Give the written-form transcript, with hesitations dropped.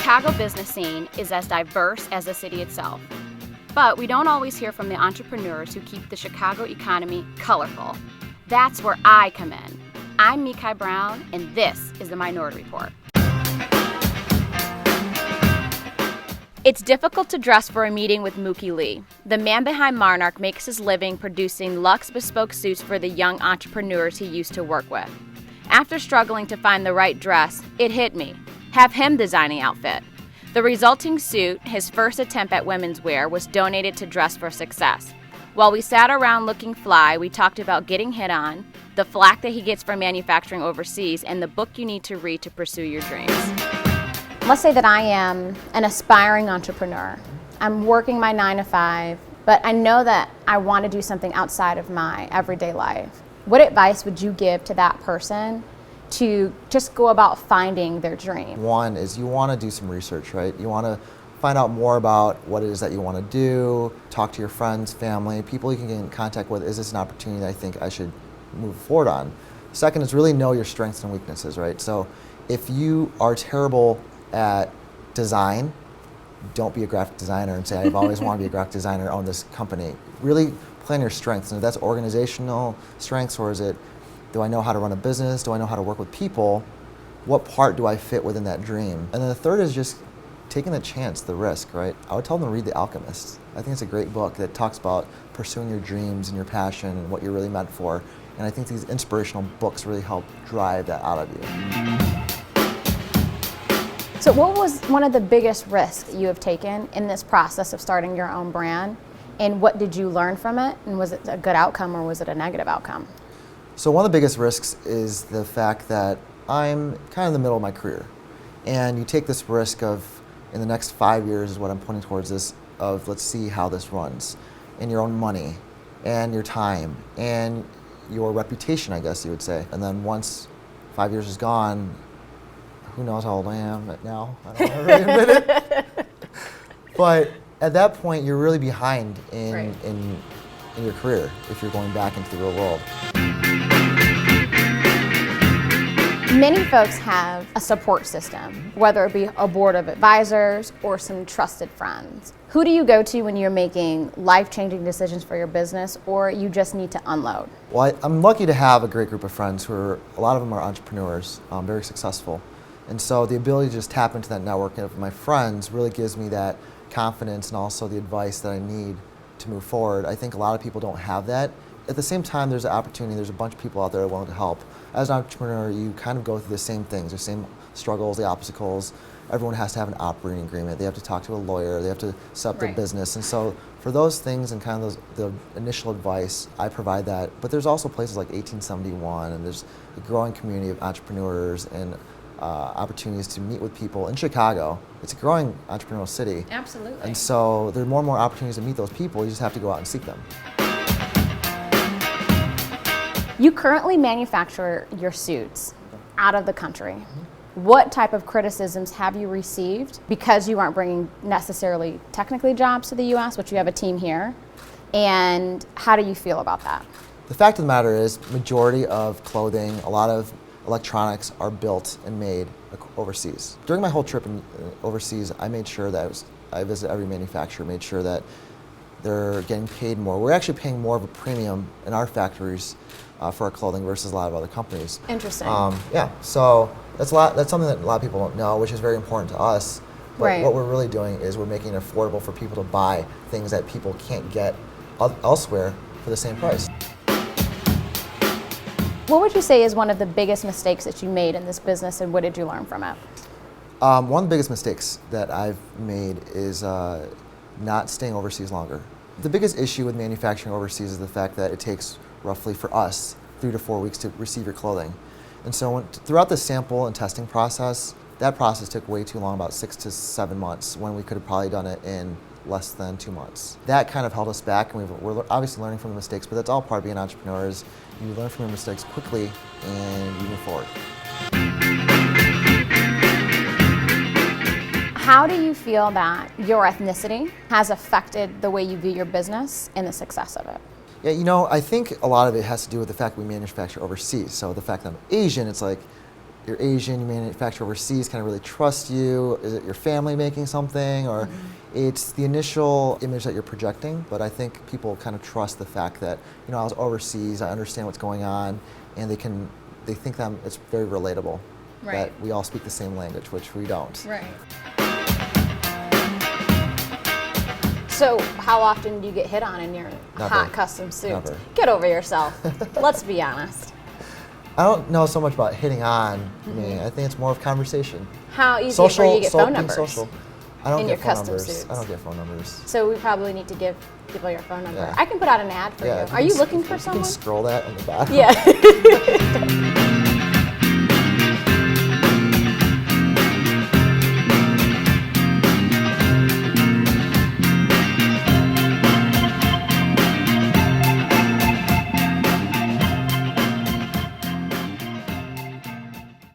Chicago business scene is as diverse as the city itself. But we don't always hear from the entrepreneurs who keep the Chicago economy colorful. That's where I come in. I'm Mikai Brown, and this is the Minority Report. It's difficult to dress for a meeting with Mookie Lee. The man behind Monarch makes his living producing luxe bespoke suits for the young entrepreneurs he used to work with. After struggling to find the right dress, it hit me. Have him design the outfit. The resulting suit, his first attempt at women's wear, was donated to Dress for Success. While we sat around looking fly, we talked about getting hit on, the flack that he gets for manufacturing overseas, and the book you need to read to pursue your dreams. Let's say that I am an aspiring entrepreneur. I'm working my 9 to 5, but I know that I want to do something outside of my everyday life. What advice would you give to that person to just go about finding their dream? One is you want to do some research, right? You want to find out more about what it is that you want to do, talk to your friends, family, people you can get in contact with. Is this an opportunity that I think I should move forward on? Second is really know your strengths and weaknesses, right? So if you are terrible at design, don't be a graphic designer and say, I've always wanted to be a graphic designer, own this company. Really plan your strengths. And if that's organizational strengths, or is it, do I know how to run a business? Do I know how to work with people? What part do I fit within that dream? And then the third is just taking the chance, the risk, right? I would tell them to read The Alchemist. I think it's a great book that talks about pursuing your dreams and your passion and what you're really meant for. And I think these inspirational books really help drive that out of you. So what was one of the biggest risks that you have taken in this process of starting your own brand? And what did you learn from it? And was it a good outcome or was it a negative outcome? So one of the biggest risks is the fact that I'm kind of in the middle of my career. And you take this risk of, in the next 5 years is what I'm pointing towards this, of let's see how this runs. And your own money, and your time, and your reputation, I guess you would say. And then once 5 years is gone, who knows how old I am now? I don't want to really admit it. But at that point, you're really behind in your career if you're going back into the real world. Many folks have a support system, whether it be a board of advisors or some trusted friends. Who do you go to when you're making life-changing decisions for your business, or you just need to unload? Well, I'm lucky to have a great group of friends who are, a lot of them are entrepreneurs, very successful. And so the ability to just tap into that network of my friends really gives me that confidence and also the advice that I need to move forward. I think a lot of people don't have that. At the same time, there's an opportunity, there's a bunch of people out there willing to help. As an entrepreneur, you kind of go through the same things, the same struggles, the obstacles. Everyone has to have an operating agreement. They have to talk to a lawyer, they have to set up their business. And so for those things and kind of the initial advice, I provide that. But there's also places like 1871, and there's a growing community of entrepreneurs and opportunities to meet with people in Chicago. It's a growing entrepreneurial city. Absolutely. And so there are more and more opportunities to meet those people. You just have to go out and seek them. You currently manufacture your suits out of the country. What type of criticisms have you received because you aren't bringing necessarily technically jobs to the U.S., which you have a team here, and how do you feel about that? The fact of the matter is, majority of clothing, a lot of electronics are built and made overseas. During my whole trip overseas, I made sure that I visited every manufacturer, made sure that they're getting paid more. We're actually paying more of a premium in our factories for our clothing versus a lot of other companies. Interesting. Yeah, so that's something that a lot of people don't know, which is very important to us. But what we're really doing is we're making it affordable for people to buy things that people can't get elsewhere for the same price. What would you say is one of the biggest mistakes that you made in this business, and what did you learn from it? One of the biggest mistakes that I've made is not staying overseas longer. The biggest issue with manufacturing overseas is the fact that it takes roughly, for us, 3 to 4 weeks to receive your clothing. And so throughout the sample and testing process, that process took way too long, about 6 to 7 months, when we could have probably done it in less than 2 months. That kind of held us back, and we're obviously learning from the mistakes, but that's all part of being entrepreneurs. You learn from your mistakes quickly and you move forward. How do you feel that your ethnicity has affected the way you view your business and the success of it? Yeah, you know, I think a lot of it has to do with the fact we manufacture overseas. So the fact that I'm Asian, it's like, you're Asian, you manufacture overseas, can I really trust you? Is it your family making something? Or it's the initial image that you're projecting, but I think people kind of trust the fact that, I was overseas, I understand what's going on, and they think that it's very relatable. Right. That we all speak the same language, which we don't. Right. So how often do you get hit on in your Never. hot custom suits? Never. Get over yourself. Let's be honest. I don't know so much about hitting on me. I think it's more of conversation. How easy for you to get phone numbers? Social. I don't in get your phone custom numbers. suits? I don't get phone numbers. So we probably need to give people your phone number. Yeah. I can put out an ad for you. if Are you can looking for if you someone? can scroll that on the bottom. Yeah.